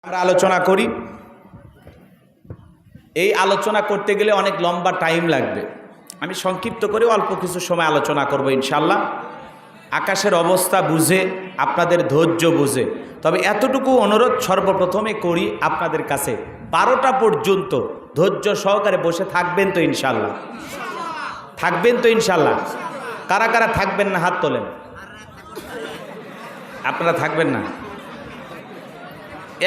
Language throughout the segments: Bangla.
আমরা আলোচনা করি। এই আলোচনা করতে গেলে অনেক লম্বা টাইম লাগবে। আমি সংক্ষিপ্ত করে অল্প কিছু সময় আলোচনা করব ইনশাআল্লাহ, আকাশের অবস্থা বুঝে, আপনাদের ধৈর্য বুঝে। তবে এতটুকু অনুরোধ সর্বপ্রথমে করি আপনাদের কাছে, 12টা পর্যন্ত ধৈর্য সহকারে বসে থাকবেন তো ইনশাআল্লাহ? থাকবেন তো ইনশাআল্লাহ? কারা কারা থাকবেন না হাত তোলেন। আপনারা থাকবেন না?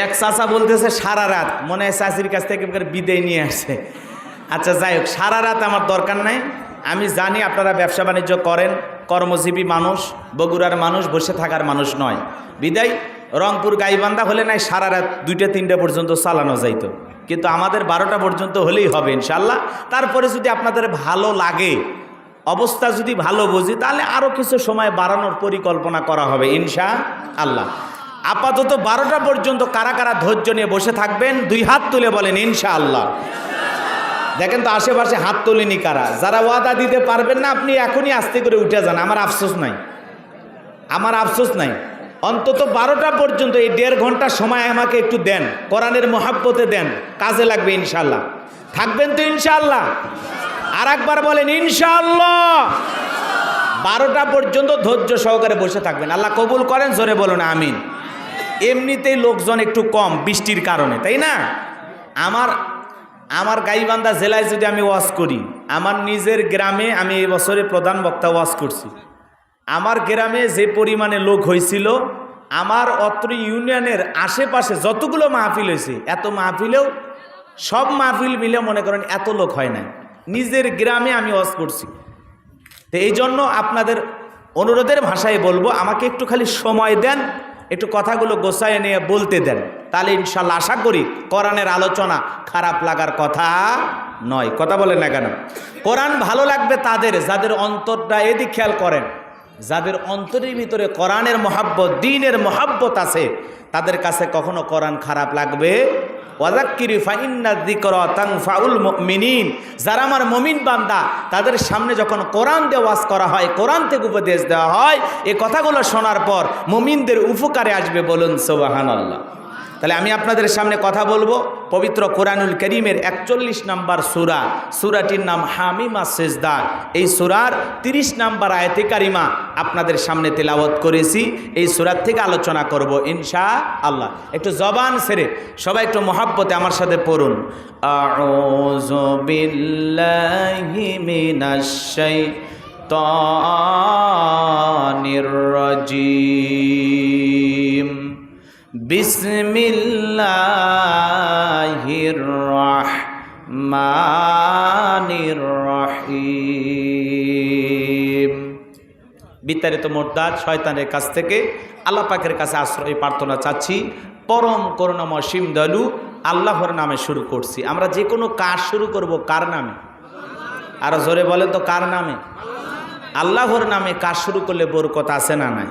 এক চাচা বলতেছে সারা রাত, মনে হয় চাচির কাছ থেকে বিদায় নিয়ে আসছে। আচ্ছা যাই হোক, সারা রাত আমার দরকার নাই। আমি জানি আপনারা ব্যবসা বাণিজ্য করেন, কর্মজীবী মানুষ, বগুড়ার মানুষ, বসে থাকার মানুষ নয়। বিদায় রংপুর গাইবান্ধা হলে নাই সারা রাত 2টা-3টা পর্যন্ত চালানো যাইতো, কিন্তু আমাদের 12টা পর্যন্ত হলেই হবে ইনশাআল্লাহ। তারপরে যদি আপনাদের ভালো লাগে, অবস্থা যদি ভালো বুঝি, তাহলে আরও কিছু সময় বাড়ানোর পরিকল্পনা করা হবে ইনশাআল্লাহ। আপাতত 12টা পর্যন্ত কারা কারা ধৈর্য নিয়ে বসে থাকবেন 2 হাত তুলে বলেন ইনশাআল্লাহ। দেখেন তো আশেপাশে হাত তোলেনি কারা। যারা ওয়াদা দিতে পারবেন না, আপনি এখনই আস্তে করে উঠে যান, আমার আফসোস নাই, আমার আফসোস নাই। অন্তত 12টা পর্যন্ত এই 1.5 ঘন্টা সময় আমাকে একটু দেন, কোরআনের মহাব্বতে দেন, কাজে লাগবে ইনশাআল্লাহ। থাকবেন তো ইনশাআল্লাহ? আর একবার বলেন ইনশাআল্লাহ। 12টা পর্যন্ত ধৈর্য সহকারে বসে থাকবেন, আল্লাহ কবুল করেন, জোরে বলুন আমিন। এমনিতেই লোকজন একটু কম বৃষ্টির কারণে, তাই না? আমার গাইবান্ধা জেলায় যদি আমি ওয়াজ করি, আমার নিজের গ্রামে আমি এই বছরে প্রধান বক্তা ওয়াজ করছি, আমার গ্রামে যে পরিমাণে লোক হয়েছিল, আমার অত্র ইউনিয়নের আশেপাশে যতগুলো মাহফিল হয়েছে, এত মাহফিলেও সব মাহফিল মিলে মনে করেন এত লোক হয় নাই। নিজের গ্রামে আমি ওয়াজ করছি। তো এই জন্য আপনাদের অনুরোধের ভাষায় বলবো, আমাকে একটু খালি সময় দেন, একটু কথাগুলো গোছায় নিয়ে বলতে দেন, তাহলে ইনশাল্লাহ আশা করি কোরআনের আলোচনা খারাপ লাগার কথা নয়। কথা বলেন না কেন? কোরআন ভালো লাগবে তাদের, যাদের অন্তরটা, এদিক খেয়াল করেন, যাদের অন্তরের ভিতরে কোরআনের মহাব্বত, দ্বীনের মহাব্বত আছে, তাদের কাছে কখনো কোরআন খারাপ লাগবে। ওয়াযাক্কির ফাইন্না যিকরা তানফাউল মুমিনিন, যারা আমার মুমিন বান্দা, তাদের সামনে যখন কোরআন দিয়ে ওয়াজ করা হয়, কোরআন থেকে উপদেশ দেওয়া হয়, এই কথাগুলো শোনার পর মুমিনদের উপকারে আসবে। বলুন সুবহানাল্লাহ। তাহলে আমি আপনাদের সামনে কথা বলবো পবিত্র কোরআনুল কারীমের 41 নম্বর সূরা, সূরাটির নাম হামিমা সিজদা। এই সূরার 30 নম্বর আয়াতে কারিমা আপনাদের সামনে তেলাওয়াত করেছি। এই সূরা থেকে আলোচনা করব ইনশাআল্লাহ। একটু জবান ছেড়ে সবাই একটু মহাব্বতে আমার সাথে পড়ুন। আউযু বিল্লাহি মিনাশ শাইতানির রাজীম। বিসমিল্লাহির রহমানির রহিম। বিতাড়িত মুরতাদ শয়তানের কাছ থেকে আল্লাহ পাকের কাছে আশ্রয় প্রার্থনা চাচ্ছি। পরম করুণাময় অসীম দয়ালু আল্লাহর নামে শুরু করছি। আমরা যে কোনো কাজ শুরু করব কার নামে? আরো জোরে বলেন তো, কার নামে? আল্লাহর নামে কাজ শুরু করলে বরকত আছে না নাই?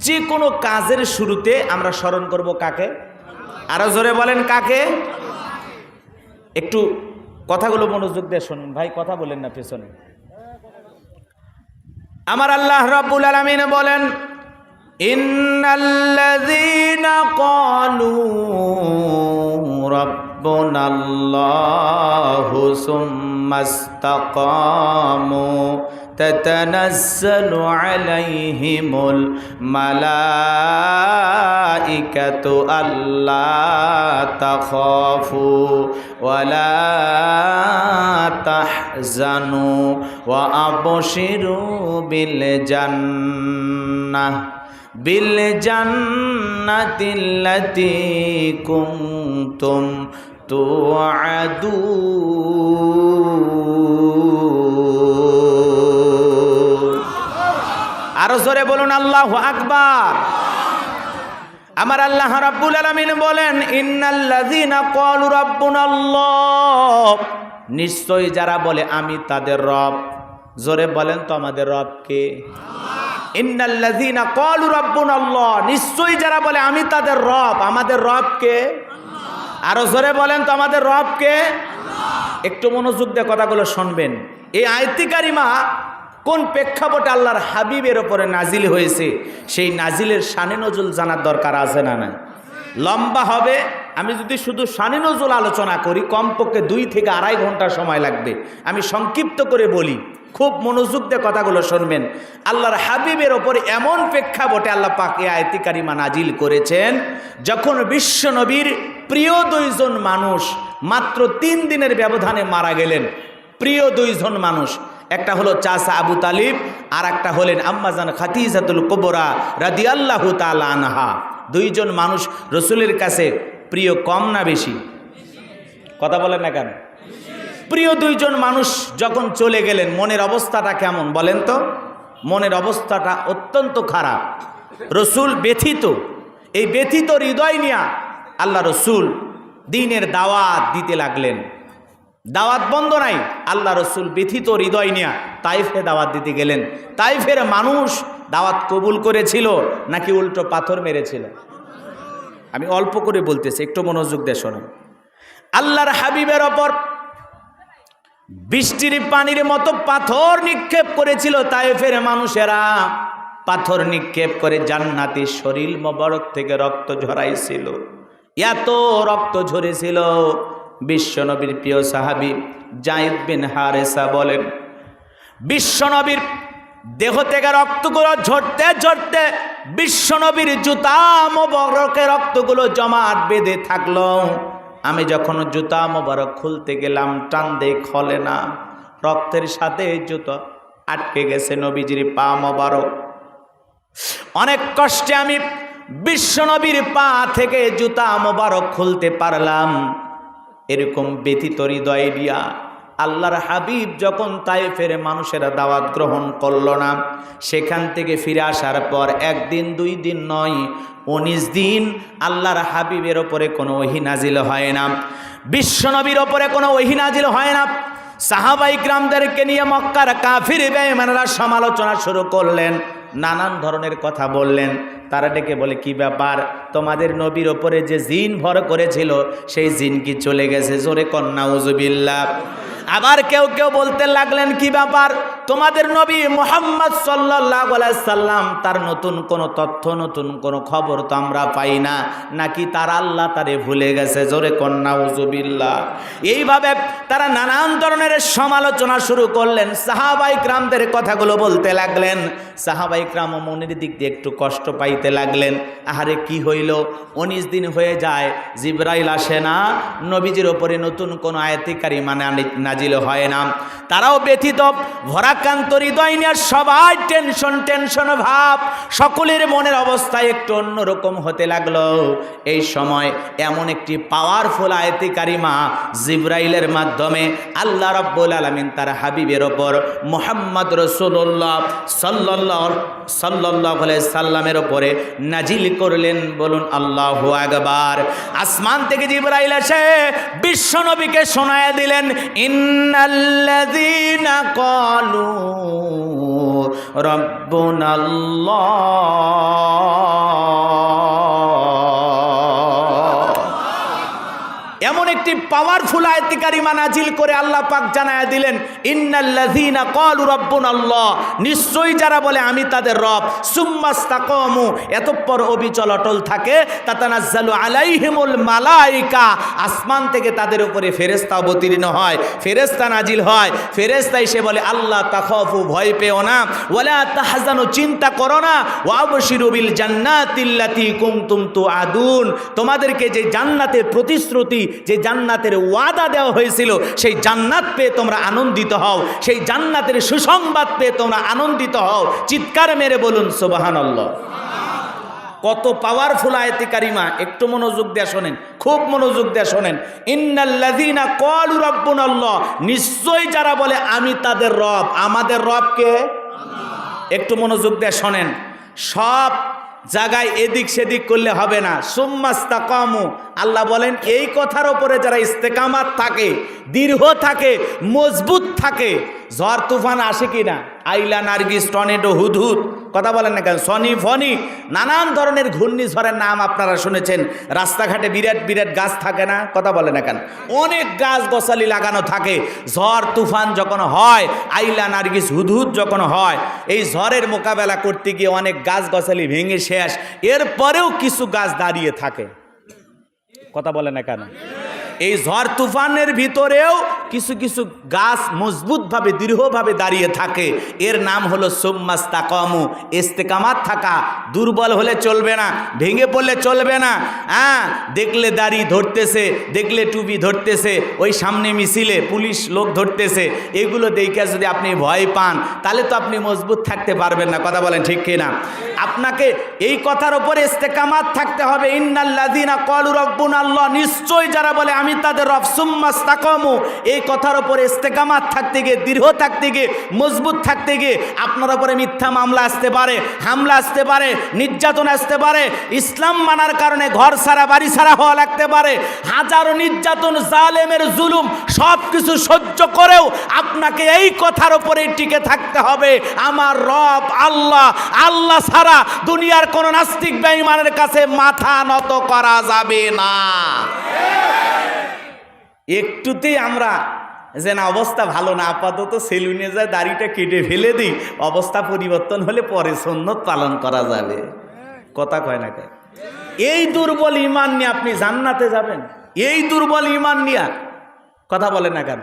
যে কোনো কাজের শুরুতে আমরা স্মরণ করব কাকে? আরো জোরে বলেন কাকে? একটু কথাগুলো মনোযোগ দিয়ে শুনুন ভাই, কথা বলেন না পেছনে। আমার আল্লাহ রাব্বুল আলামিন বলেন, ইন্নাল্লাযীনা ক্বালু রাব্বুনাল্লাহু সুম্মাস্তাকামু তাতানাজ্জালু আলাইহিমুল মালাইকাতু আল্লা তাখাফু ওয়ালা তাহজানু ওয়া আবশিরু বিল জান্নাতিল্লাতী কুনতুম তুআদুন। আরো জোরে বলুন আল্লাহু আকবার। আমার আল্লাহ রাব্বুল আলামিন বলেন, ইন্নাল্লাযীনা ক্বালু রাব্বুনাল্লাহ, নিশ্চয়ই যারা বলে আমি তাদের রব। জোরে বলেন তো, আমাদের রব কে? ইন্নাল্লাযীনা ক্বালু রাব্বুনাল্লাহ, নিশ্চয়ই যারা বলে আমি তাদের রব, আমাদের রব কে? আরো জোরে বলেন তো, আমাদের রব কে? একটু মনোযোগ দিয়ে কথাগুলো শুনবেন। এই আয়াতে কারিমা কোন প্রেক্ষাপটে আল্লাহর হাবিবের ওপরে নাজিল হয়েছে, সেই নাজিলের শানে নজুল জানার দরকার আছে না নাই? লম্বা হবে। আমি যদি শুধু শানে নজুল আলোচনা করি কমপক্ষে 2 থেকে 2.5 ঘন্টা সময় লাগবে। আমি সংক্ষিপ্ত করে বলি, খুব মনোযোগ দিয়ে কথাগুলো শুনবেন। আল্লাহর হাবিবের ওপর এমন প্রেক্ষাপটে আল্লাহ পাক এই আয়াতে কারিমা নাজিল করেছেন, যখন বিশ্ব নবীর প্রিয় 2 জন মানুষ মাত্র 3 দিনের ব্যবধানে মারা গেলেন। প্রিয় 2 জন মানুষ, একটা হলো চাচা আবু তালিব, আর একটা হলেন আম্মাজান খাদিজাতুল কুবরা রাদিয়াল্লাহু তাআলা আনহা। 2 জন মানুষ রসুলের কাছে প্রিয়, কম না বেশি? কথা বলেন না কেন? প্রিয় 2 জন মানুষ যখন চলে গেলেন, মনের অবস্থাটা কেমন বলেন তো? মনের অবস্থাটা অত্যন্ত খারাপ। রসুল ব্যথিত। এই ব্যথিত হৃদয় নিয়ে আল্লাহ রসুল দ্বীনের দাওয়াত দিতে লাগলেন। দাওয়াত বন্ধ নাই। আল্লাহ রসুল ব্যথিত হৃদয় নিয়ে তাইফে দাওয়াত দিতে গেলেন। তাইফের মানুষ দাওয়াত কবুল করেছিল নাকি উল্টো পাথর মেরেছিল? আমি অল্প করে বলতেছি, একটু মনোযোগ দিয়ে শোনেন। আল্লাহর হাবিবের ওপর বৃষ্টির পানির মতো পাথর নিক্ষেপ করেছিল তাইফের মানুষেরা। পাথর নিক্ষেপ করে জান্নাতি শরীর মোবারক থেকে রক্ত ঝরাইছিল। এত রক্ত ঝরেছিল, বিশ্বনবীর প্রিয় সাহাবী যায়েদ বিন হারেসা বলেন, বিশ্বনবীর দেহ থেকে রক্তগুলো ঝরতে ঝরতে বিশ্বনবীর জুতা মোবারকে রক্তগুলো জমাট বেঁধে থাকলো। আমি যখন জুতা মোবারক খুলতে গেলাম, টান দিয়ে খলে না, রক্তের সাথে জুতা আটকে গেছে নবীজির পা মোবারক। অনেক কষ্টে আমি বিশ্বনবীর পা থেকে জুতা মোবারক খুলতে পারলাম। এরকম ব্যথিত হৃদয় দিয়া আল্লাহর হাবিব যখন তাইফের মানুষেরা দাওয়াত গ্রহণ করল না, সেখান থেকে ফিরে আসার পর 1 দিন 2 দিন নয়, 19 দিন আল্লাহর হাবিবের ওপরে কোনো ওহী নাজিল হয় না, বিশ্বনবীর ওপরে কোনো ওহী নাজিল হয় না। সাহাবাই কিরামদেরকে নিয়ে মক্কার কাফির বেঈমানরা সমালোচনা শুরু করলেন, নানান ধরনের কথা বললেন। তারা ডেকে বলে, কি ব্যাপার, তোমাদের নবীর ওপরে যে জিন ভর করেছিল সেই জিন কি চলে গেছে? জোরে কন্যা উযুবিল্লাহ। আবার কেউ কেউ বলতে লাগলেন, কি ব্যাপার, তোমাদের নবী মুহাম্মদ সাল্লাল্লাহু আলাইহি সাল্লাম তার নতুন কোনো তথ্য, নতুন কোনো খবর তো আমরা পাই না, নাকি তার আল্লাহ তারে ভুলে গেছে? জোরে কন্যা উযুবিল্লাহ। এইভাবে তারা নানান ধরনের সমালোচনা শুরু করলেন। সাহাবাই কিরামদের কথাগুলো বলতে লাগলেন। সাহাবাই কিরাম মনের দিক দিয়ে একটু কষ্ট পাইতে লাগলেন। আহারে কি হইল, 19 দিন হয়ে যায়, জিবরাইল আসে না, নবীজির ওপরে নতুন কোনো আয়াতে কারিমা নাজিল হয় না। তারাও ব্যথিত, ভরাক্রান্ত হৃদয় নিয়ে সবাই টেনশন ভাব, সকলের মনের অবস্থা একটু অন্যরকম হতে লাগলো। এই সময় এমন একটি পাওয়ারফুল আয়াতে কারিমা জিবরাইলের মাধ্যমে আল্লাহ রাব্বুল আলামিন তার হাবিবের ওপর মুহাম্মদ রাসূলুল্লাহ সাল্লাল্লাহু আলাইহি সাল্লামের ওপরে নাজিল করলেন। বলুন আল্লাহু আকবার। আসমান থেকে জিবরাইল এসে বিশ্বনবীকে শোনায়া দিলেন, ইন্নাল্লাযীনা ক্বালু রাব্বুনাল্লাহ, এমন একটি পাওয়ারফুল আয়াতে কারিমা নাজিল করে আল্লাহ পাক জানায়া দিলেন, ইন্নাল্লাযীনা ক্বালু রাব্বুনাল্লাহ, নিশ্চয়ই যারা বলে আমি তাদের রব, সুম্মাস্তাকামু, এতঃপর অবিচল অটল থাকে, তাতানাজ্জালু আলাইহিমুল মালাইকা, আসমান থেকে তাদের উপরে ফেরেশতা অবতীর্ণ হয়, ফেরেশতা নাজিল হয়। ফেরেশতা এসে বলে, আল্লাহ তাখাফু, ভয় পেও না, ওয়ালা তাহজানু, চিন্তা করো না, ওয়া আবশিরু বিল জান্নাতিল্লাতী কুনতুম তুআদুন, তোমাদেরকে যে জান্নাতের প্রতিশ্রুতি, যে জান্নাতের ওয়াদা দেওয়া হয়েছিল, সেই জান্নাত পেয়ে তোমরা আনন্দিত হও, সেই জান্নাতের সুসংবাদ পেয়ে তোমরা আনন্দিত হও। চিৎকার মেরে বলুন সুবহানাল্লাহ। কত পাওয়ারফুল আয়াতে কারিমা, একটু মনোযোগ দিয়ে শোনেন, খুব মনোযোগ দিয়ে শোনেন। ইন্নাল্লাযীনা ক্বালু রাব্বুনাল্লাহ, নিশ্চয়ই যারা বলে আমি তাদের রব, আমাদের রব কে? একটু মনোযোগ দিয়ে শোনেন। সব জায়গায় এদিক সেদিক করলে হবে না। সুম্মাস্তাকামু, আল্লাহ বলেন এই কথার উপরে যারা ইস্তেকামাত থাকে, দৃঢ় থাকে, মজবুত থাকে, ঝড় তুফান আসে কিনা, আইলা, নার্গিস, টর্নেডো, হুদহুদ, কথা বলেন না কেন, সনি ফনি, নানান ধরনের ঘূর্ণিঝড়ের নাম আপনারা শুনেছেন। রাস্তাঘাটে বিরাট বিরাট গাছ থাকে না, কথা বলেন না কেন, অনেক গাছ গছালি লাগানো থাকে। ঝড় তুফান যখন হয়, আইলা, নার্গিস, হুদহুদ যখন হয়, এই ঝড়ের মোকাবেলা করতে গিয়ে অনেক গাছ গছালি ভেঙে শেষ, এরপরেও কিছু গাছ দাঁড়িয়ে থাকে। কথা বলে না কেন? এই ঝড় তুফানের ভিতরেও কিছু কিছু গাছ মজবুতভাবে দৃঢ়ভাবে দাঁড়িয়ে থাকে, এর নাম হলো সুম্মাস্তাকামু, ইস্তেকামাত থাকা। দুর্বল হলে চলবে না, ভেঙে পড়লে চলবে না। দেখলে দাড়ি ধরতেছে, দেখলে টুপি ধরতেছে, ওই সামনে মিছিলে পুলিশ লোক ধরতেছে, এগুলো দেখে যদি আপনি ভয় পান তাহলে তো আপনি মজবুত থাকতে পারবেন না। কথা বলেন ঠিক কিনা? আপনাকে এই কথার উপরে ইস্তেকামাত থাকতে হবে। ইন্নাল্লাযীনা ক্বালু রাব্বুনাল্লাহ, নিশ্চয় যারা বলে আমি তাদের রব, সুম্মাস্তাকামু, এই কথার উপরে ইস্তেকামাত থাকতে গিয়ে, দৃঢ় থাকতে গিয়ে, মজবুত থাকতে গিয়ে আপনার উপরে মিথ্যা মামলা আসতে পারে, হামলা আসতে পারে, নির্যাতন আসতে পারে, ইসলাম মানার কারণে ঘর ছাড়া বাড়ি ছাড়া হওয়া লাগতে পারে, হাজারো নির্যাতন, জালেমের জুলুম সব কিছু সহ্য করেও আপনাকে এই কথার উপরে টিকে থাকতে হবে, আমার রব আল্লাহ, আল্লাহ ছাড়া দুনিয়ার কোন নাস্তিক বেঈমানের কাছে মাথা নত করা যাবে না। একটুতেই আমরা যে না অবস্থা ভালো না, আপাতত সেলুনে যায় দাড়িটা কেটে ফেলে দিই, অবস্থা পরিবর্তন হলে পরে সুন্নত পালন করা যাবে। কথা কয় না কেন? এই দুর্বল ঈমান নিয়ে আপনি জান্নাতে যাবেন? এই দুর্বল ঈমান নিয়ে কথা বলে না কেন?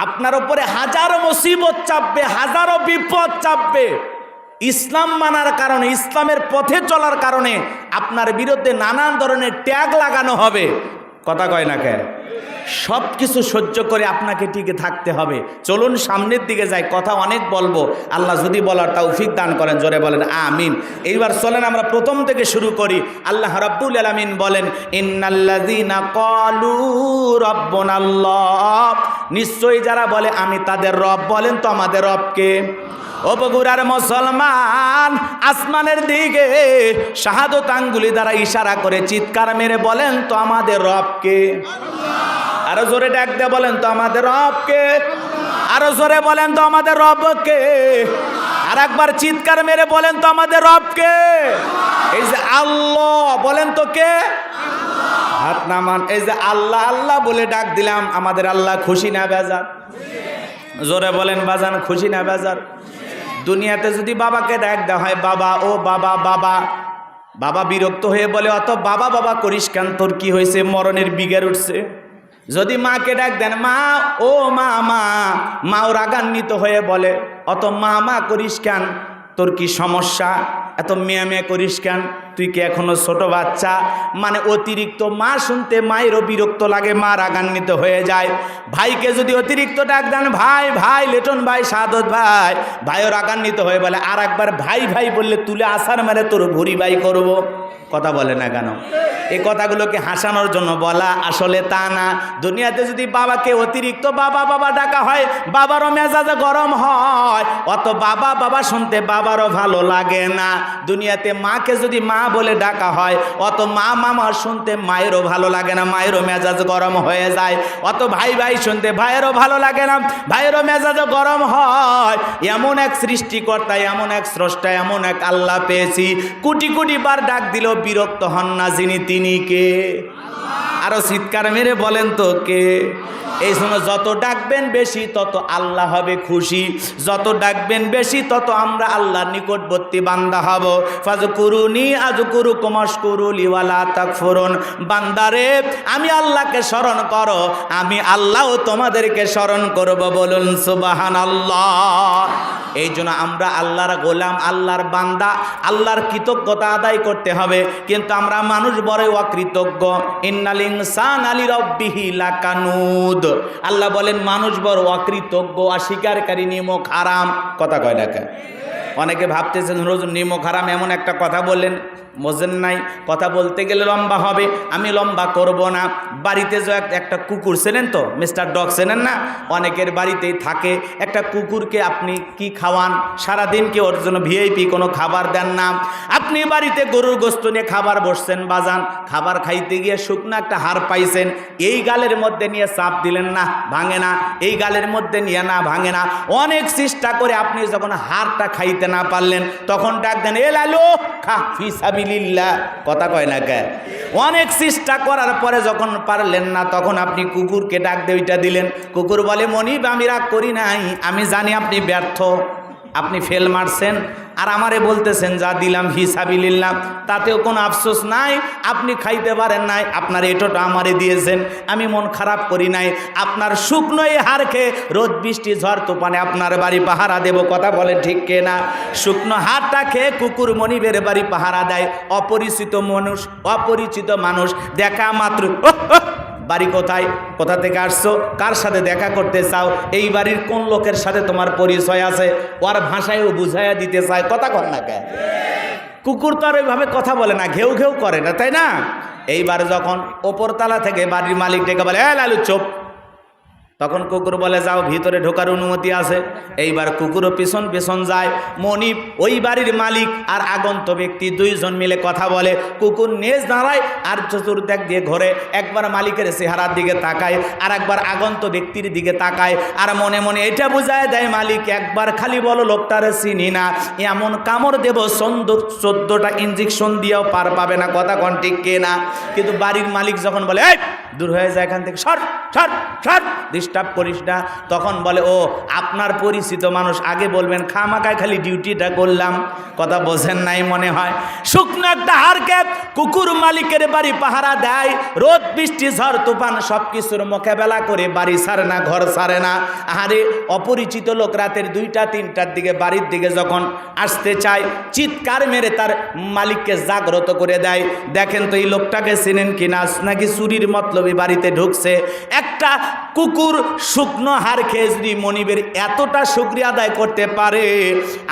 আপনার উপরে হাজারো মুসিবত চাপবে, হাজারো বিপদ চাপবে, ইসলাম মানার কারণে, ইসলামের পথে চলার কারণে আপনার বিরুদ্ধে নানান ধরনের ট্যাগ লাগানো হবে। কথা কয় না কেন? সব কিছু সহ্য করে আপনাকে টিকে থাকতে হবে। চলুন সামনের দিকে যাই, কথা অনেক বলবো, আল্লাহ যদি বলার তৌফিক দান করেন, জোরে বলেন আমিন। এইবার চলেন আমরা প্রথম থেকে শুরু করি। আল্লাহ রাব্বুল আলামিন বলেন, ইন্নাল্লাযীনা ক্বালু রাব্বুনাল্লাহ, নিশ্চয়ই যারা বলে আমি তাদের রব। বলেন তো আমাদের রবকে? ও বগুড়ার মুসলমান, আসমানের দিকে শাহাদত আঙ্গুলি দ্বারা ইশারা করে চিৎকার মেরে বলেন তো আমাদের রবকে? আরো জোরে ডাক দিয়ে বলেন তো আমাদের রবকে? আরো জোরে বলেন তো আমাদের রবকে? আর একবার চিৎকার মেরে বলেন তো আমাদের রবকে? এই যে আল্লাহ, বলেন তো কে? হাত নামান। এই যে আল্লাহ আল্লাহ বলে ডাক দিলাম, আমাদের আল্লাহ খুশি না বেজার? জোরে বলেন বাজান, খুশি না বেজার? দুনিয়াতে যদি বাবাকে ডাক দেওয়া হয়, বাবা, ও বাবা, বাবা, বাবা বিরক্ত হয়ে বলে অত বাবা বাবা করিস কেন, তোর কি হয়েছে, মরণের বিগার উঠছে? যদি মাকে ডাক দেন, মা, ও মা, মা, মাও রাগান্বিত হয়ে বলে অত মা মা করিস কেন, তোর কি সমস্যা, এত মেয়ে মেয়ে করিস কেন, তুই কি এখনো ছোট বাচ্চা? মানে অতিরিক্ত মা শুনতে মায়েরও বিরক্ত লাগে, মা রাগান্বিত হয়ে যায়। ভাইকে যদি অতিরিক্ত ডাক দেন, ভাই ভাই, লিটন ভাই, সাদত ভাই, ভাইও রাগান্বিত হয়ে বলে আর একবার ভাই ভাই বললে তুলে আসার মেরে তোর ভুরি ভাই করব। কথা বলে না কেন? এই কথাগুলোকে হাসানোর জন্য বলা, আসলে তা না। দুনিয়াতে যদি বাবাকে অতিরিক্ত বাবা বাবা ডাকা হয়, বাবারও মেজাজে গরম হয়, অত বাবা বাবা শুনতে বাবারও ভালো লাগে না। দুনিয়াতে মাকে যদি মা বলে ডাকা হয়, অত মা মামা শুনতে মায়েরও ভালো লাগে না, মায়েরও মেজাজ গরম হয়ে যায়। অত ভাই ভাই শুনতে ভাইয়েরও ভালো লাগে না, ভাইয়েরও মেজাজও গরম হয়। এমন এক সৃষ্টিকর্তা, এমন এক স্রষ্টা, এমন এক আল্লাহ পেয়েছি, কোটি কোটি বার ডাক দিল বিরক্ত হন না যিনি, তিনি কে? আরো চিৎকার মেরে বলেন তো কে? এই সময় যত ডাকবেন বেশি তত আল্লাহ হবে খুশি, যত ডাকবেন বেশি তত আমরা আল্লাহর নিকটবর্তী বান্দা হব। ফাজকুরুনি আযকুরুকুম ওয়াশকুরুলি ওয়ালা তাকফুরুন। বান্দারে, আমি আল্লাহকে স্মরণ করো, আমি আল্লাহও তোমাদেরকে স্মরণ করব। বলুন সুবহানাল্লাহ। এই জন্য আমরা আল্লাহর গোলাম, আল্লাহর বান্দা, আল্লাহর কৃতজ্ঞতা আদায় করতে হবে। কিন্তু আমরা মানুষ বড় অকৃতজ্ঞ। ইন্নাল ইনসানা লিরাব্বিহি লাকানুদ। আল্লাহ বলেন মানুষ বড় অকৃতজ্ঞ, অস্বীকারী, নিমক হারাম। কথা কয় না কেন? অনেকে ভাবতেছেন হুজুর নিমক হারাম এমন একটা কথা বললেন, বোঝেন নাই। কথা বলতে গেলে লম্বা হবে, আমি লম্বা করব না। বাড়িতে যে একটা কুকুর চেনেন তো, মিস্টার ডগ চেনেন না? অনেকের বাড়িতেই থাকে। একটা কুকুরকে আপনি কি খাওয়ান? সারাদিন কি ওর জন্য ভিআইপি কোনো খাবার দেন না। আপনি বাড়িতে গরুর গোশত নিয়ে খাবার বসছেন, বাজান, খাবার খাইতে গিয়ে শুকনো একটা হাড় পাইছেন, এই গালের মধ্যে নিয়ে চাপ দিলেন না, ভাঙে না, এই গালের মধ্যে নিয়ে না, ভাঙে না। অনেক চেষ্টা করে আপনি যখন হাড়টা খাইতে না পারলেন, তখন ডাক দেন, এ লালু খা ফি সাবিলিল্লাহ। কথা কয় না কে? অনেক চেষ্টা করার পরে যখন পারলেন না, তখন আপনি কুকুরকে ডাক দিয়ে ওইটা দিলেন। কুকুর বলে, মনিব আমি রাগ করি নাই, আমি জানি আপনি ব্যর্থ, আপনি ফেল মারছেন আর আমারে বলতেছেন যা দিলাম হিসাবিল্লাহ, তাতেও কোনো আফসোস নাই। আপনি খাইতে পারেন নাই, আপনার এটোটা আমারে দিয়েছেন, আমি মন খারাপ করি নাই। আপনার শুকনো এই হাড় খেয়ে রোদ বৃষ্টি ঝড় তুফানে আপনার বাড়ি পাহারা দেব, কথা বলে ঠিক কে না? শুকনো হাড়টা খেয়ে কুকুর মনিবের বাড়ি পাহারা দেয়। অপরিচিত মানুষ দেখা মাত্র বাড়ি কোথায়, কোথা থেকে আসছো, কার সাথে দেখা করতে চাও, এই বাড়ির কোন লোকের সাথে তোমার পরিচয় আছে, ওর ভাষায় ও বুঝাইয়া দিতে চায়, কথা কর না কে? কুকুর তো আর ওইভাবে কথা বলে না, ঘেউ ঘেউ করে না, তাই না? এইবার যখন ওপরতলা থেকে বাড়ির মালিক ডেকে বলে এ লালু চুপ, তখন কুকুর বলে যাও, ভিতরে ঢোকার অনুমতি আছে। এইবার কুকুরও পিছন পিছন যায়। মনিব, ওই বাড়ির মালিক আর আগন্ত ব্যক্তি দুইজন মিলে কথা বলে। কুকুর নেজ দাঁড়ায় আর চতুর্দিক দিয়ে ঘোরে, একবার মালিকের চেহারার দিকে তাকায় আর একবার আগন্ত ব্যক্তির দিকে তাকায়, আর মনে মনে এটা বুঝায় দেয় মালিক একবার খালি বলো লোকটারে চিনি না, এমন কামড় দেব 14টা ইঞ্জেকশন দিয়েও পার পাবে না, কথা কোন ঠিক কে না? কিন্তু বাড়ির মালিক যখন বলে এই দূর হয়ে যায় এখান থেকে, সর সর সর, ডিস্টার্ব করিস না, তখন বলে ও আপনার পরিচিত মানুষ, আগে বলবেন খামাকায় খালি ডিউটিটা করলাম, কথা বোঝেন নাই মনে হয়। শুকনো একটা হাড়কে কুকুর মালিকের বাড়ি পাহারা দেয়, রোদ বৃষ্টি ঝড় তুফান সব কিছুর মোকাবেলা করে বাড়ি ছাড়ে না, ঘর ছাড়ে না। আরে অপরিচিত লোক রাতের 2টা 3টার দিকে বাড়ির দিকে যখন আসতে চায়, চিৎকার মেরে তার মালিককে জাগ্রত করে দেয়, দেখেন তো এই লোকটাকে চেনেন কিনা, নাকি চুরির মতলবী বাড়িতে ঢুকছে। একটা কুকুর শুকনো হাড় খেয়ে যদি মনিবের এতটা শুকরিয়া আদায় করতে পারে,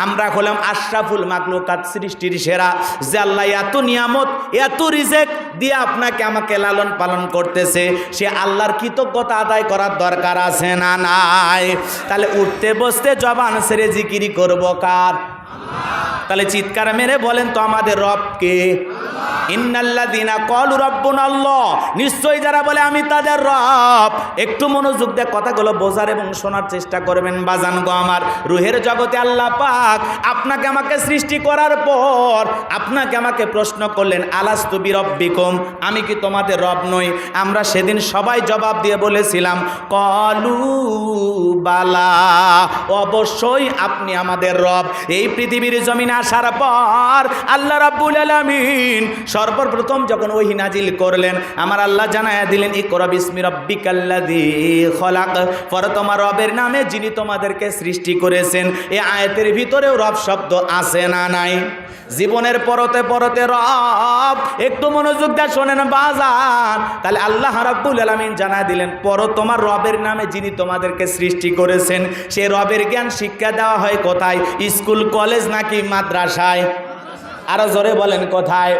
আমরা হলাম আশরাফুল মাখলুকাত, সৃষ্টির সেরা, যে আল্লাহ এত নিয়ামত এত রিজেক দিয়ে আপনাকে আমাকে লালন পালন করতেছে, সে আল্লাহর কৃতজ্ঞতা আদায় করার দরকার আছে না নাই? তাহলে উঠতে বসতে জবান ছেড়ে জিকিরি করব কার? তাহলে চিৎকার মেরে বলেন তো আমাদের রব কে? ইন্নাল্লাযীনা ক্বালু রাব্বুনাল্লাহ, নিশ্চয়ই যারা বলে আমি তাদের রব। একটু মনোযোগ দিয়ে কথাগুলো বোঝার এবং শোনার চেষ্টা করবেন বাজান গো আমার। রুহের জগতে আল্লাহ পাক আপনাকে আমাকে সৃষ্টি করার পর আপনাকে আমাকে প্রশ্ন করলেন আলাস্তু বিরব্বিকুম, আমি কি তোমাদের রব নই? আমরা সেদিন সবাই জবাব দিয়ে বলেছিলাম ক্বালু বালা, অবশ্যই আপনি আমাদের রব। এই পৃথিবীর জমিনে আসার পর আল্লাহ রাব্বুল আলামিন সর্বপ্রথম যখন ওহী নাজিল করলেন, আমার আল্লাহ জানায়া দিলেন ইকরা বিসমি রাব্বিকাল্লাযী খলাক, পর তোমার রবের নামে যিনি তোমাদেরকে সৃষ্টি করেছেন। এই আয়াতের ভিতরেও রব শব্দ আছে না নাই? জীবনের পরতে পরতে রব, একটু মনোযোগ দিয়ে শোনেন বাজান। তাহলে আল্লাহ রাব্বুল আলামিন জানায়া দিলেন পর তোমার রবের নামে যিনি তোমাদেরকে সৃষ্টি করেছেন। সে রবের জ্ঞান শিক্ষা দেওয়া হয় কোথায়? স্কুল কলেজ নাকি মাদ্রাসায়? আরো জোরে বলেন কোথায়?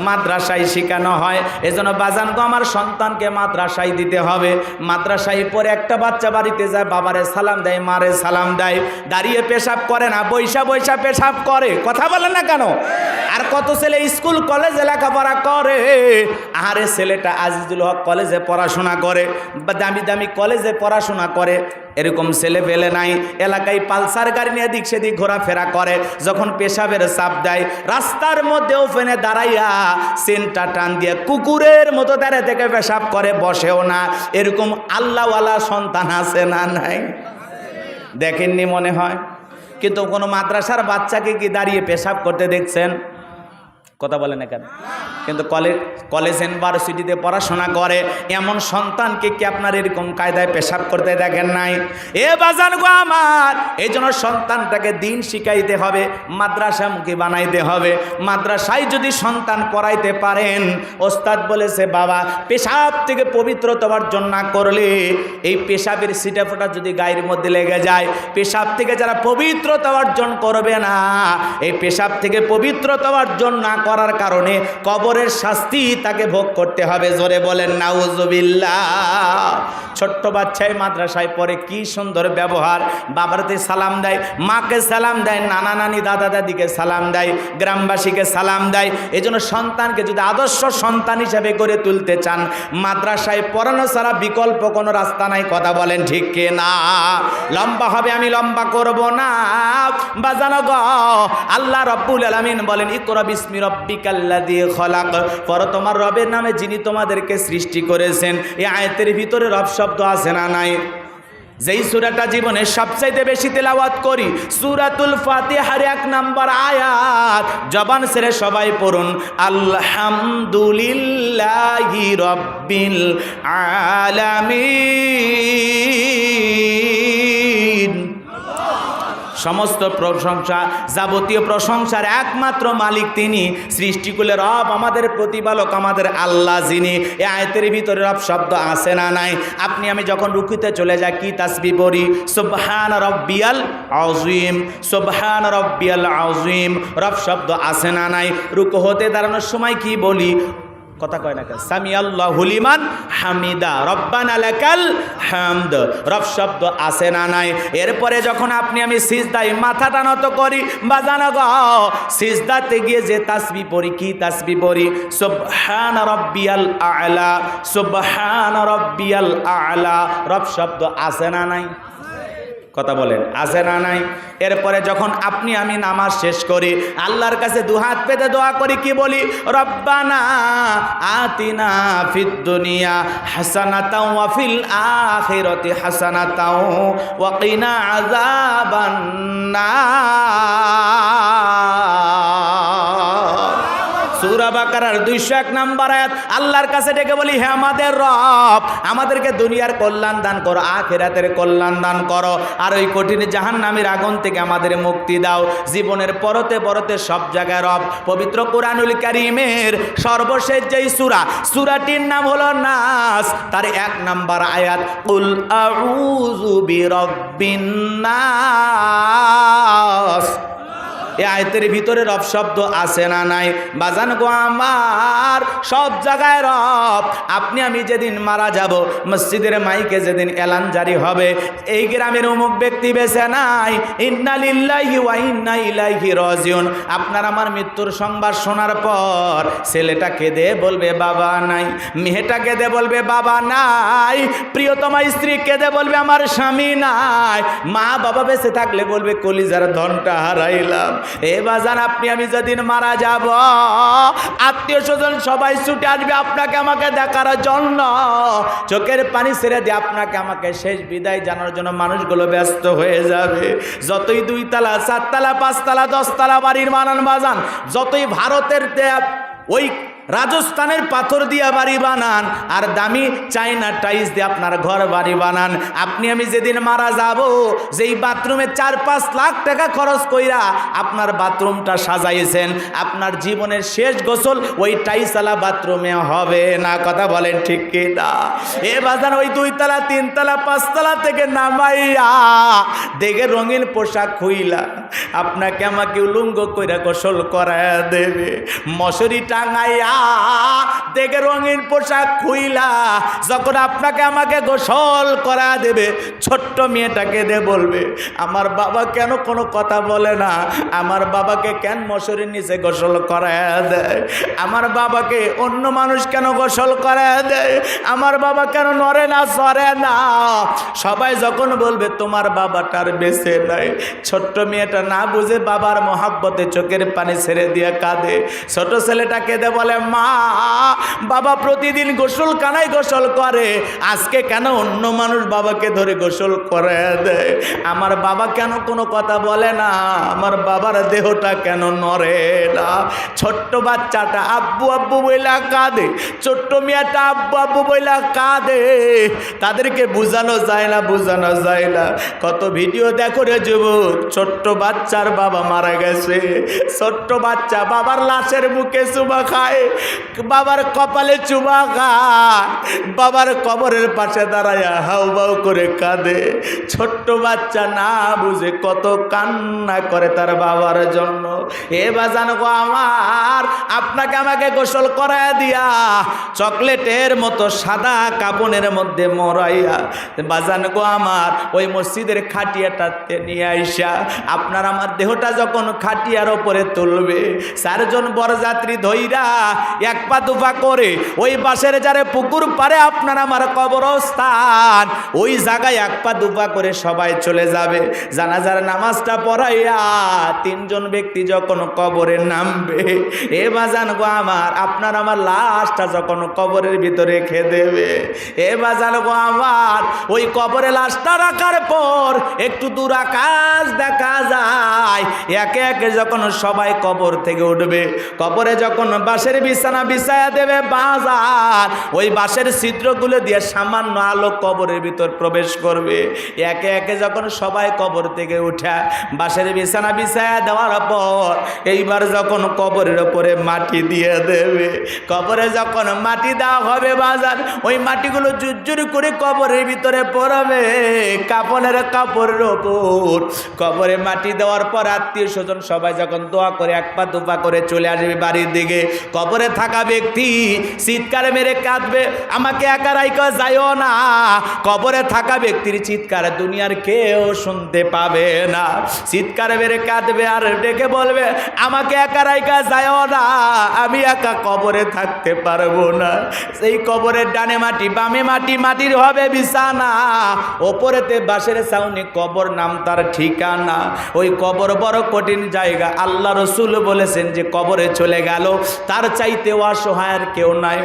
মাদ্রাসায় শেখানো হয়। এজন্য বাজান গো আমার সন্তানকে মাদ্রাসায় দিতে হবে। মাদ্রাসায় পরে একটা বাচ্চা বাড়িতে যায়, বাবারে সালাম দেয়, মারে সালাম দেয়, দাঁড়িয়ে পেশাব করে না, বৈশা বৈশা পেশাব করে, কথা বলেন না কেন? আর কত ছেলে স্কুল কলেজে লেখাপড়া করে, আরে ছেলেটা আজিজুল হক কলেজে পড়াশোনা করে, বা দামি দামি কলেজে পড়াশোনা করে, এরকম ছেলে পেলে নাই। এলাকায় পালসার গাড়ি নিয়ে এদিক সেদিক ঘোরাফেরা করে, যখন পেশাবের চাপ দেয় রাস্তার মধ্যে ওপেনে দাঁড়াইয়া সেন্টা টান দিয়ে কুকুরের মতো দাঁড়িয়ে থেকে পেশাব করে, বসেও না। এরকম আল্লাহওয়ালা সন্তান আছে না নাই? দেখেননি মনে হয়? কিন্তু কোনো মাদ্রাসার বাচ্চাকে কি দাঁড়িয়ে পেশাব করতে দেখছেন? কথা বলে না কেন? কিন্তু কলেজ ইউনিভার্সিটিতে পড়াশোনা করে এমন সন্তানকে কি আপনার এরকম কায়দায় পেশাব করতে দেখেন নাই? এ বাজান গো আমার, এই জন্য সন্তানটাকে দিন শিখাইতে হবে, মাদ্রাসামুখী বানাইতে হবে। মাদ্রাসায় যদি সন্তান পড়াইতে পারেন, ওস্তাদ বলেছে বাবা পেশাব থেকে পবিত্রতা অর্জন না করলে, এই পেশাবের ছিটাফোঁটা যদি গায়ের মধ্যে লেগে যায়, পেশাব থেকে যারা পবিত্রতা অর্জন করবে না, এই পেশাব থেকে পবিত্রতা অর্জন না করার কারণে কবরের শাস্তি তাকে ভোগ করতে হবে। জোরে বলেন নাউজুবিল্লাহ। ছোট্ট বাচ্চায় মাদ্রাসায় পড়ে, কি সুন্দর ব্যবহার, বাবারতে সালাম দেয়, মাকে সালাম দেয়, নানা নানি দাদা দাদিকে সালাম দেয়, গ্রামবাসীকে সালাম দেয়। এই জন্য সন্তানকে যদি আদর্শ সন্তান হিসেবে করে তুলতে চান, মাদ্রাসায় পড়ানো ছাড়া বিকল্প কোনো রাস্তা নাই, কথা বলেন ঠিক কে না? লম্বা হবে, আমি লম্বা করব না বাজানো গো। আল্লাহ রাব্বুল আলামিন বলেন ইকরা বিসমি রাব্বিকাল্লাযী খলাক, পর তোমার রবের নামে যিনি তোমাদেরকে সৃষ্টি করেছেন। এই আয়াতের ভিতরে রব শব্দ আছে না নাই? যেই সূরাটা জীবনে সবচাইতে বেশি তেলাওয়াত করি, সূরাতুল ফাতিহার 1 নাম্বার আয়াত, জবান ছেড়ে সবাই পড়ুন, আলহামদুলিল্লাহি রাব্বিল আলামিন। সমস্ত প্রশংসা, যাবতীয় প্রশংসার একমাত্র মালিক তিনি, সৃষ্টিকুলের রব, আমাদের প্রতিপালক, আমাদের আল্লাহ যিনি। এই আয়াতের ভিতরে রব শব্দ আছে না নাই? আপনি আমি যখন রুকুতে চলে যাই কি তাসবিহ পড়ি? সুবহান রাব্বিয়াল আযীম, সুবহান রাব্বিয়াল আযীম। রব শব্দ আছে না নাই? রুকু হতে দাঁড়ানোর সময় কি বলি? কথা কয় না কেন? সামি আল্লাহু লিমান হামিদা, রব্বানা লাকাল হামদ। রব শব্দ আছে না নাই? এরপরে যখন আপনি আমি সিজদায় মাথাটা নত করি, বাজানো গো, সিজদাতে গিয়ে যে তাসবিহ পড়ি, কি তাসবিহ পড়ি? সুবহান রাব্বিয়াল আ'লা, সুবহান রাব্বিয়াল আ'লা। রব শব্দ আছে না নাই? কথা বলেন, আছে না নাই? এরপরে যখন আপনি আমি নামাজ শেষ করি, আল্লাহর কাছে দুহাত পেতে দোয়া করি, কি বলি? রব্বানা আতিনা ফিদ দুনিয়া হাসানাতাও ওয়া ফিল আখিরাতি হাসানাতাও ওয়া কিনা আযাবান নার। সূরা বাকারার 201 নাম্বার আয়াত, আল্লাহর কাছে ডেকে বলি, হে আমাদের রব, আমাদেরকে দুনিয়ার কল্যাণ দান করো, আখিরাতের কল্যাণ দান করো, আর ওই কঠিন জাহান্নামের আগুন থেকে আমাদের মুক্তি দাও। জীবনের পরতে পরতে সব জায়গায় রব। পবিত্র কোরআনুল কারীমের সর্বশেষ যেই সূরা, সূরাটির নাম হলো নাস, তার 1 নাম্বার আয়াত, কুল আউযু বিরাব্বিন নাস। এই আয়াতের ভিতরে রব শব্দ আছে না নাই? বাজান গো আমার, সব জায়গায় রব। আপনি আমি যেদিন মারা যাব, মসজিদের মাইকে যেদিন এলান জারি হবে, এই গ্রামের অমুক ব্যক্তি বেঁচে নাই, ইন্না লিল্লাহি ওয়া ইন্না ইলাইহি রাজিউন। আপনার আমার মৃত্যুর সংবাদ শোনার পর ছেলেটা কেঁদে বলবে বাবা নাই, মেয়েটা কেঁদে বলবে বাবা নাই, প্রিয়তমা স্ত্রী কেঁদে বলবে আমার স্বামী নাই, মা বাবা বেঁচে থাকলে বলবে কলিজার ধনটা হারাইলাম। এ বাজান, আপনি আমি যেদিন মারা যাব, আত্মীয় স্বজন সবাই ছুটে আসবে আপনাকে আমাকে দেখার জন্য, চোখের পানি ছেড়ে দিয়ে আপনাকে আমাকে শেষ বিদায় জানার জন্য মানুষগুলো ব্যস্ত হয়ে যাবে। যতই 2 তালা 4 তালা 5 তালা 10 তালা বাড়ির বানান বাজান, যতই ভারতের ওই রাজস্থানের পাথর দিয়া বাড়ি বানান, আর দামি চাইনা টাইলস দিয়ে আপনার ঘর বাড়ি বানান, আপনি আমি যেদিন মারা যাব, যেই বাথরুমে 4-5 লাখ টাকা খরচ কইরা আপনার বাথরুমটা সাজাইছেন, আপনার জীবনের শেষ গোসল ওই টাইলসওয়ালা বাথরুমে হবে না। কথা বলেন ঠিক কি না? এ বাজান, ওই 2 তালা 3 তালা 5 তালা থেকে নামাইয়া দেখে রঙিন পোশাক খুইলা আপনাকে আমাকে উলঙ্গ কইরা গোসল করায়া দেবে, মশারি টাঙাইয়া দেখে রঙিন পোশাক খুইলা যখন আপনাকে আমাকে গোসল করা দেবে, ছোট্ট মেয়েটাকে দে বলবে আমার বাবা কেন কোনো কথা বলে না, আমার বাবাকে কেন মশারির নিচে গোসল করায়া দেয়, আমার বাবাকে অন্য মানুষ কেন গোসল করায়া দেয়, আমার বাবা কেন নড়ে না সরে না। সবাই যখন বলবে তোমার বাবাটার বেঁচে নাই, ছোট্ট মেয়েটা না বুঝে বাবার মহাব্বতে চোখের পানি ছেড়ে দিয়ে কাঁদে। ছোট ছেলেটা কেঁদে বলে মা, বাবা প্রতিদিন গোসল কানায় গোসল করে, আজকে কেন অন্য মানুষ বাবাকে ধরে গোসল করে দেয়, আমার বাবা কেন কোনো কথা বলে না, আমার বাবার দেহটা কেন নড়ে না। ছোট্ট বাচ্চাটা আব্বু আব্বু বইলা কাঁদে, ছোট্ট মেয়েটা আব্বু আব্বু বইলা কাঁদে, তাদেরকে বোঝানো যায় না, বোঝানো যায় না। কত ভিডিও দেখো রে যুবক, ছোট্ট বাচ্চার বাবা মারা গেছে, ছোট্ট বাচ্চা বাবার লাশের মুখে চুমা খায়, বাবার কপালে চুমা খায়, বাবার কবরের পাশে দাঁড়ায় হাউ বাউ করে কাঁদে। ছোট্ট বাচ্চা না বুঝে কত কান্না করে তার বাবার জন্য। এ বাজান গো আমার, আপনাকে আমাকে গোসল করায় দিয়া চকলেটের মতো সাদা কাপড়ের মধ্যে মরাইয়া বাজান গো আমার ওই মসজিদের খাটিয়াটাতে নিয়ে আইসা আপনার আমার দেহটা যখন খাটিয়ার ওপরে তুলবে, 4 জন বরযাত্রী ধইরা এক পা দুপা করে ওই বাঁশের যারে পুকুর পারে আপনার আমার কবরস্থান, ওই জায়গায় এক পা দুপা করে সবাই চলে যাবে। জানাজার নামাজটা পড়াইয়া তিনজন ব্যক্তি যখন কবরে নামবে, এ বাজান গো আমার, আপনার আমার লাশটা যখন কবরের ভিতরে রেখে দেবে, এ বাজান গো আমার, ওই কবরে লাশটা রাখার পর একটু দূর আকাশ দেখা যায়। একে একে যখন সবাই কবর থেকে উঠবে, কবরে যখন বাঁশের বিছানা বিছায়া দেবে বাজার, ওই বাঁশের ছিদ্রগুলো দিয়ে সামান্য আলো কবরের ভিতর প্রবেশ করবে। একে একে যখন সবাই কবর থেকে উঠে বাঁশের বিছানা বিছায়া দেওয়ার পর এইবার যখন কবরের উপরে মাটি দিয়ে দেবে, কবরে যখন মাটি দেওয়া হবে বাজার, ওই মাটিগুলো জুরজুর করে কবরের ভিতরে পড়বে কাপড়ের কাপড়ের ওপর। কবরে মাটি দেওয়ার পর আত্মীয় স্বজন সবাই যখন দোয়া করে এক পা দুপা করে চলে আসবে বাড়ির দিকে, কবরে থাকা ব্যক্তি চিৎকার মেরে কাঁদবে, আমাকে একা রাইখা যাইও না। কবরে থাকা ব্যক্তির চিৎকার দুনিয়ার কেউ শুনতে পাবে না। চিৎকার মেরে কাঁদবে আর ডেকে বলবে, আমাকে একা রাইখা যাইও না, আমি একা কবরে থাকতে পারবো না। সেই কবরের ডানে মাটি বামে মাটি, মাটির হবে বিছানা, ওপরেতে বাঁশের ছাউনি, কবর নাম তার ঠিকানা। ওই কবর বড় কঠিন জায়গা। আল্লাহ রসুল বলেছেন যে কবরে চলে গেল তার চাইতে অসহায় আর কেউ নাই।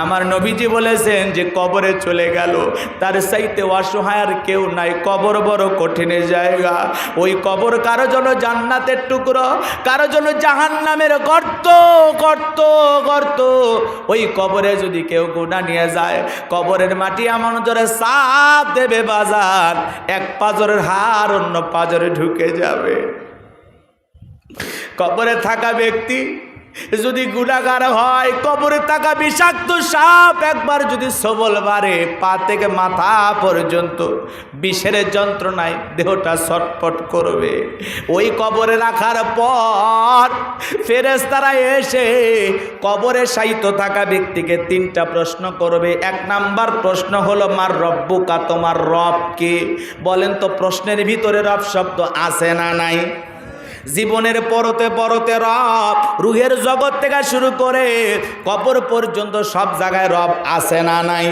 আমার নবীজি বলেছেন যে কবরে চলে গেল তার চাইতে অসহায় আর কেউ নাই। কবর বড় কঠিন জায়গা। ওই কবর কারো জন্য জান্নাতের টুকরো, কারো জন্য জাহান্নামের গর্ত গর্ত গর্ত। ওই কবরে যদি কেউ গুনাহ নিয়ে যায়, কবরের মাটি এমন জোরে চাপ দেবে বাজার, এক পাজরের হাড় অন্য পাজরে ঢুকে যাবে। কবরে থাকা ব্যক্তি যদি গুনাহগার হয়, কবরে থাকা বিষাক্ত সাপ একবার যদি সবল বাড়ে, পা থেকে মাথা পর্যন্ত বিষের যন্ত্রণায় দেহটা ছটফট করবে। ওই কবরে রাখার পর ফেরেশতারা এসে কবরে শায়িত থাকা ব্যক্তিকে তিনটা প্রশ্ন করবে। এক নাম্বার প্রশ্ন হলো, মার রব্বুকা, তোমার রব কে? বলেন তো, প্রশ্নের ভিতরে রব শব্দ আছে না নাই? জীবনের পরতে পরতে রব, রুহের জগৎ থেকে শুরু করে কবর পর্যন্ত সব জায়গায় রব আছে না নাই?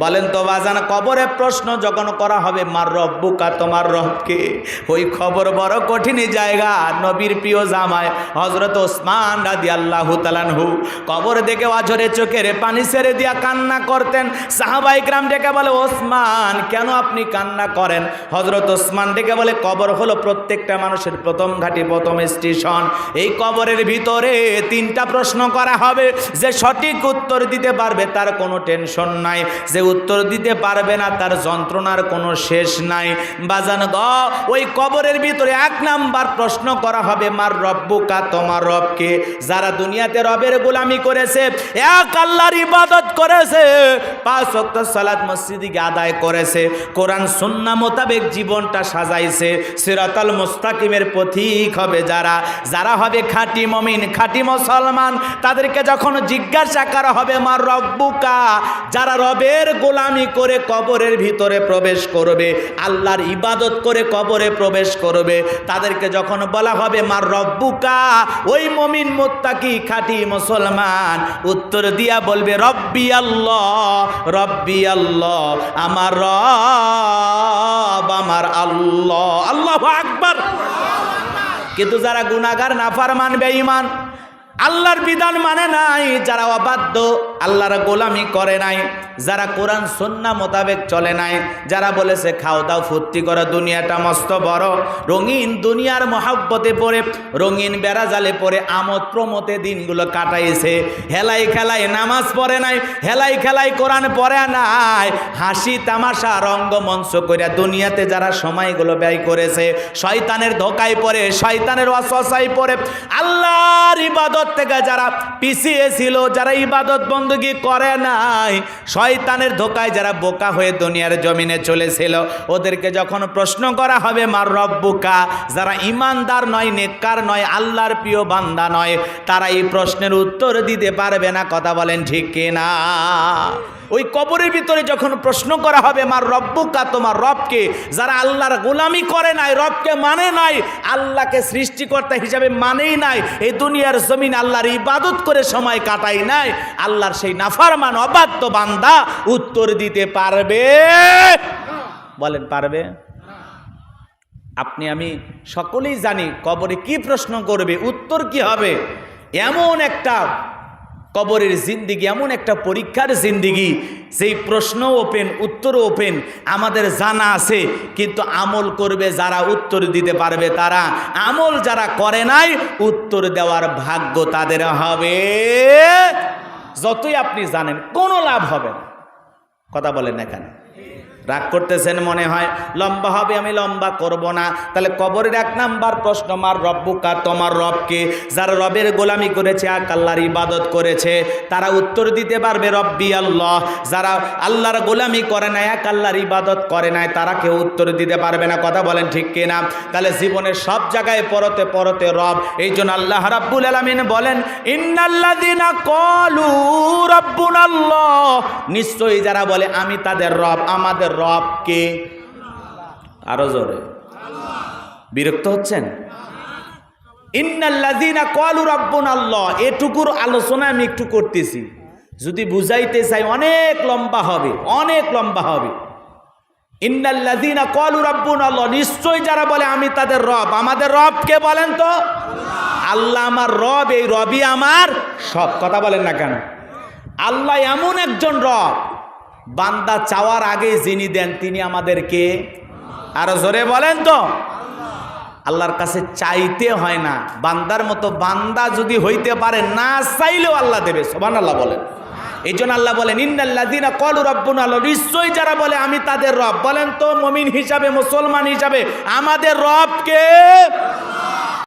বলেন তো বাজান, কবরে প্রশ্ন যখন করা হবে, মার রব্বুকা, তোমার রবকে, ওই খবর বড় কঠিন জায়গা। নবীর প্রিয় জামাই হযরত ওসমান রাদিয়াল্লাহু তাআলা আনহু কবর দেখে অঝরে চোখের পানি ছেড়ে দিয়া কান্না করতেন। সাহাবায়ে কেরাম ডেকে বলে, ওসমান কেন আপনি কান্না করেন? হযরত ওসমান ডেকে বলে, কবর হলো প্রত্যেকটা মানুষের প্রথম ঘাঁটি, প্রথম স্টেশন। এই কবরের ভিতরে তিনটা প্রশ্ন করা হবে। যে সঠিক উত্তর দিতে পারবে তার কোনো টেনশন নাই, যে উত্তর দিতে পারবে না তার যন্ত্রণার কোনো শেষ নাই। বাজান গ, ওই কবরের ভিতরে এক নাম্বার প্রশ্ন করা হবে, মার রব্বুকা, তোমার রবকে? যারা দুনিয়াতে রবের গোলামি করেছে, এক আল্লাহর ইবাদত করেছে, 5 ওয়াক্ত সালাত মসজিদে আদায় করেছে, কোরআন সুন্নাহ মোতাবেক জীবনটা সাজাইছে, সিরাতাল মুস্তাকিমের পথিক হবে যারা, যারা হবে খাঁটি মুমিন, খাঁটি মুসলমান, তাদেরকে যখন জিজ্ঞাসা করা হবে, মার রব্বুকা, যারা রবের গোলামি করে কবরের ভিতরে প্রবেশ করবে, আল্লাহর ইবাদত করে কবরে প্রবেশ করবে, তাদেরকে যখন বলা হবে মার রব্বুকা, ওই মুমিন মুত্তাকি খাঁটি মুসলমান উত্তর দিয়া বলবে, রব্বি আল্লাহ, রব্বি আল্লাহ, আমার রব আমার আল্লাহ। আল্লাহু আকবার। কিন্তু যারা গুনাহগার, নাফরমান, বেঈমান, আল্লাহর বিধান মানে নাই, যারা অবাধ্য, আল্লাহর গোলামি করে নাই, যারা কোরআন সুন্নাহ মোতাবেক চলে নাই, যারা বলেছে খাও দাও ফুর্তি করো, দুনিয়াটা মস্ত বড়, রঙিন দুনিয়ার মহাব্বতে পড়ে, রঙিন বেড়াজালে পড়ে আমোদ প্রমোদে দিনগুলো কাটাইছে, হেলাই খেলাই নামাজ পড়ে নাই, হেলাই খেলাই কোরআন পড়ে নাই, হাসি তামাশা রঙ্গমঞ্চ করে দুনিয়াতে যারা সময়গুলো ব্যয় করেছে, শয়তানের ধোকায় পড়ে, শয়তানের ওয়াসওয়াসায় পড়ে, আল্লাহর ইবাদত থেকে যারা পিছিয়ে ছিল, যারা ইবাদত বندگی করে নাই, শয়তানের ধোকায় যারা বোকা হয়ে দুনিয়ার জমিনে চলেছিল, ওদেরকে যখন প্রশ্ন করা হবে মার রব্বুকা, যারা ইমানদার নয়, নেককার নয়, আল্লাহর প্রিয় বান্দা নয়, তারা এই প্রশ্নের উত্তর দিতে পারবে না। কথা বলেন ঠিক কিনা? ওই কবরের ভিতরে যখন প্রশ্ন করা হবে মার রব্বুকা, তোমার রবকে, যারা আল্লাহর গোলামি করে নাই, রবকে মানে নাই, আল্লাহকে সৃষ্টিকর্তা হিসাবে মানেই নাই, এই দুনিয়ার জমিন আল্লাহর ইবাদত করে সময় কাটাই নাই, আল্লাহর সেই নাফরমান অবাধ্য বান্দা উত্তর দিতে পারবে? বলেন পারবে? আপনি আমি সকলেই জানি কবরে কি প্রশ্ন করবে, উত্তর কি হবে। এমন একটা কবরের জিন্দিগি, এমন একটা পরীক্ষার জিন্দিগি, সেই প্রশ্ন ওপেন, উত্তর ওপেন, আমাদের জানা আছে, কিন্তু আমল করবে যারা, উত্তর দিতে পারবে তারা। আমল যারা করে নাই, উত্তর দেওয়ার ভাগ্য তাদের হবে। যতই আপনি জানেন কোনো লাভ হবে না। কথা বলেন না কেন? রাগ করতেছেন মনে হয়, লম্বা হবে, আমি লম্বা করব না। তাহলে কবরের 1 নাম্বার প্রশ্ন, মার রব্বুকা, তোমার রবকে। যারা রবের গোলামি করেছে, এক আল্লাহর ইবাদত করেছে, তারা উত্তর দিতে পারবে রব্বি আল্লাহ। যারা আল্লাহর গোলামি করে না, এক আল্লাহর ইবাদত করে নাই, তারা কেউ উত্তর দিতে পারবে না। কথা বলেন ঠিক কিনা? তাহলে জীবনের সব জায়গায় পরতে পরতে রব। এই জন্য আল্লাহ রাব্বুল আলামিন বলেন, ইন্নাল্লাযীনা ক্বালু রাব্বুনাল্লাহ, নিশ্চয়ই যারা বলে আমি তাদের রব, আমাদের রবকে। আরো জোরে, বিরক্ত হচ্ছেন? ইন্নাল্লাযীনা ক্বালু রাব্বুনাল্লাহ, এটুকুর আলোচনা আমি একটু করতেছি, যদি বুঝাইতে চাই অনেক লম্বা হবে, অনেক লম্বা হবে। ইন্নাল্লাযীনা ক্বালু রাব্বুনাল্লাহ, নিশ্চয়ই যারা বলে আমি তাদের রব, আমাদের রবকে বলেন তো? আল্লাহ আমার রব, এই রবই আমার সব। কথা বলেন না কেন? আল্লাহ এমন একজন রব, বান্দা চাওয়ার আগে যিনি দেন তিনি আমাদেরকে। আরো জোরে বলেন তো? আল্লাহর কাছে চাইতে হয় না, বান্দার মতো বান্দা যদি হইতে পারে, না চাইলেও আল্লাহ দেবে। সুবহানাল্লাহ বলেন। এই জন্য আল্লাহ বলেন, ইন্নাল্লাযীনা ক্বালু রাব্বুনাল্লাহ, নিশ্চয়ই যারা বলে আমি তাদের রব। বলেন তো মুমিন হিসাবে, মুসলমান হিসাবে আমাদের রবকে।